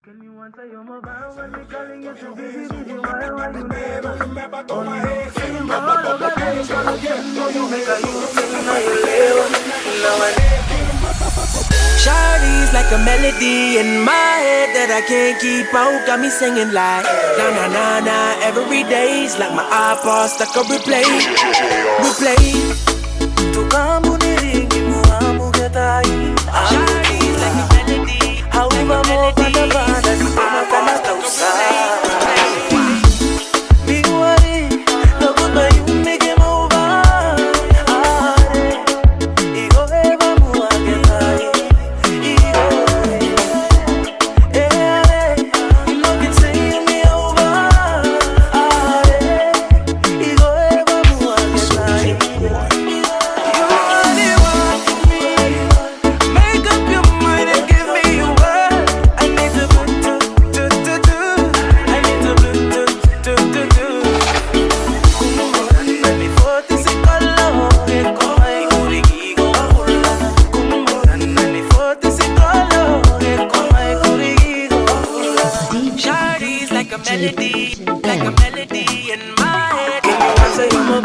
Can you answer your mobile when me calling you so busy, busy? Why you never remember to my head? Sing all over the gonna get no you make a you sing now you live. Now I Shawty's like a melody in my head that I can't keep out. Got me singing like na na na na every day's like my iPod stuck on replay. tu campo ni ringi mu amo que tá aí. Shawty's like a melody. How we vamos para banda di como kana causa. Me worry, no good by you make him over. Igo eva mu que tá aí. You know can say me over. Igo eva mu que tá aí. Like a melody in my head. Can you answer your